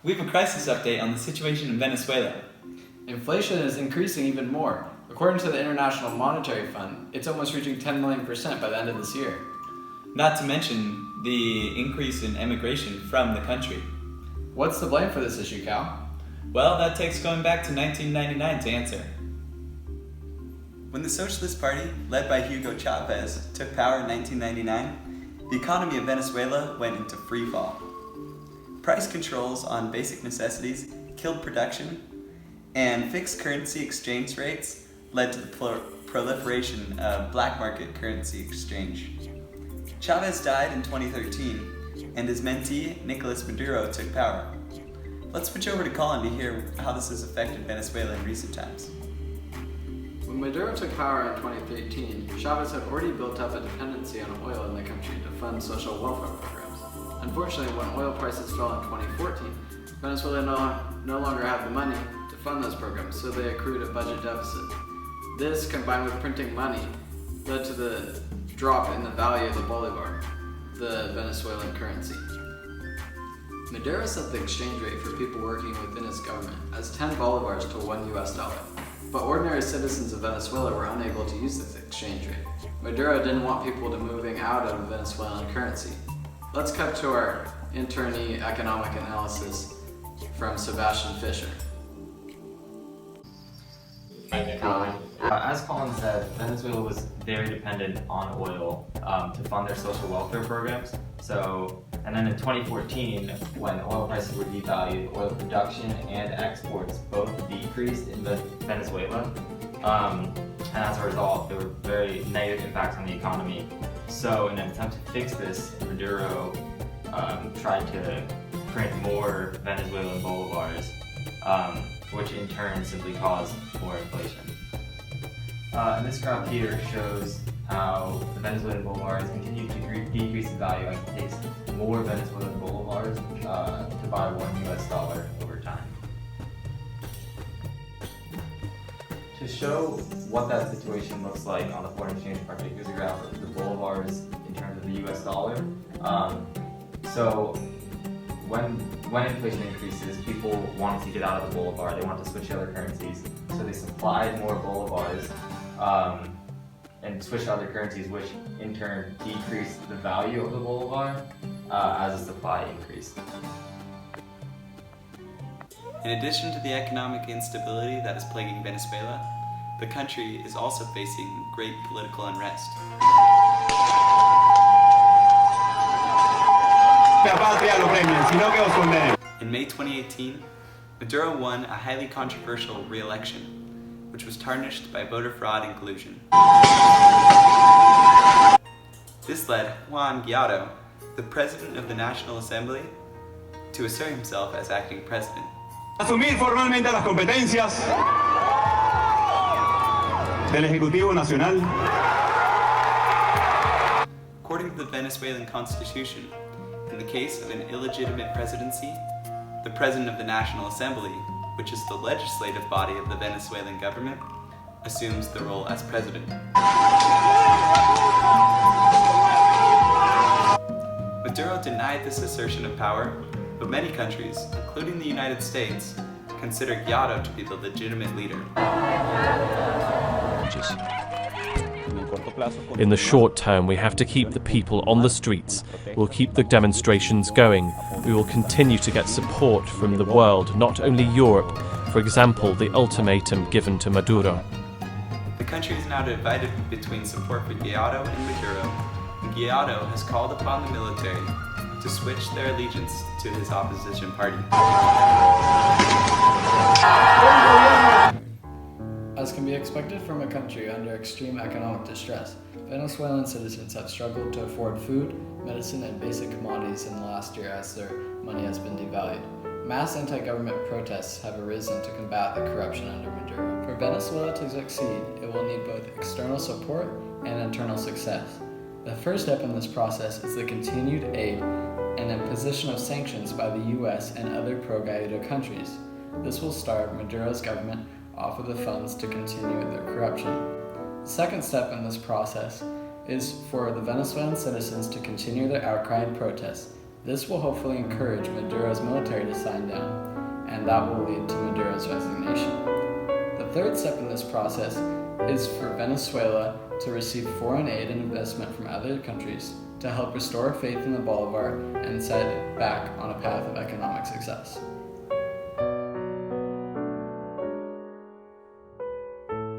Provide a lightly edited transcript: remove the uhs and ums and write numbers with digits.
We have a crisis update on the situation in Venezuela. Inflation is increasing even more. According to the International Monetary Fund, it's almost reaching 10 million% by the end of this year. Not to mention the increase in emigration from the country. What's the blame for this issue, Cal? Well, that takes going back to 1999 to answer. When the Socialist Party, led by Hugo Chavez, took power in 1999, the economy of Venezuela went into free fall. Price controls on basic necessities killed production, and fixed currency exchange rates led to the proliferation of black market currency exchange. Chavez died in 2013, and his mentee, Nicolas Maduro, took power. Let's switch over to Colin to hear how this has affected Venezuela in recent times. When Maduro took power in 2013, Chavez had already built up a dependency on oil in the country to fund social welfare programs. Unfortunately, when oil prices fell in 2014, Venezuela no longer had the money to fund those programs, so they accrued a budget deficit. This, combined with printing money, led to the drop in the value of the bolivar, the Venezuelan currency. Maduro set the exchange rate for people working within his government as 10 bolivars to $1, but ordinary citizens of Venezuela were unable to use this exchange rate. Maduro didn't want people to moving out of Venezuelan currency. Let's cut to our internee economic analysis from Sebastian Fisher. Thank you, Colin. As Colin said, Venezuela was very dependent on oil to fund their social welfare programs. And then in 2014, when oil prices were devalued, oil production and exports both decreased in Venezuela. And as a result, there were very negative impacts on the economy. So in an attempt to fix this, Maduro tried to print more Venezuelan bolivars, which in turn simply caused more inflation. And this graph here shows how the Venezuelan bolivars continue to decrease in value as it takes more Venezuelan bolivars to buy $1 over time. To show what that situation looks like on the foreign exchange market, here's a graph of the bolivars in terms of the US dollar. So when inflation increases, people want to get out of the bolivar, they want to switch to other currencies, so they supplied more bolivars and switched to other currencies, which in turn decreased the value of the bolivar as the supply increased. In addition to the economic instability that is plaguing Venezuela, the country is also facing great political unrest. In May 2018, Maduro won a highly controversial re-election, which was tarnished by voter fraud and collusion. This led Juan Guaido, the president of the National Assembly, to assert himself as acting president. Asumir formalmente las competencias del Ejecutivo Nacional. According to the Venezuelan Constitution, in the case of an illegitimate presidency, the president of the National Assembly, which is the legislative body of the Venezuelan government, assumes the role as president. Maduro denied this assertion of power, but many countries, including the United States, consider Guaido to be the legitimate leader. In the short term, we have to keep the people on the streets. We'll keep the demonstrations going. We will continue to get support from the world, not only Europe. For example, the ultimatum given to Maduro. The country is now divided between support for Guaido and Maduro, and Guaido has called upon the military to switch their allegiance to his opposition party. As can be expected from a country under extreme economic distress, Venezuelan citizens have struggled to afford food, medicine, and basic commodities in the last year as their money has been devalued. Mass anti-government protests have arisen to combat the corruption under Maduro. For Venezuela to succeed, it will need both external support and internal success. The first step in this process is the continued aid and imposition of sanctions by the US and other pro-Guaido countries. This will starve Maduro's government off of the funds to continue their corruption. The second step in this process is for the Venezuelan citizens to continue their outcry and protests. This will hopefully encourage Maduro's military to sign down, and that will lead to Maduro's resignation. The third step in this process is for Venezuela to receive foreign aid and investment from other countries to help restore faith in the bolivar and set it back on a path of economic success.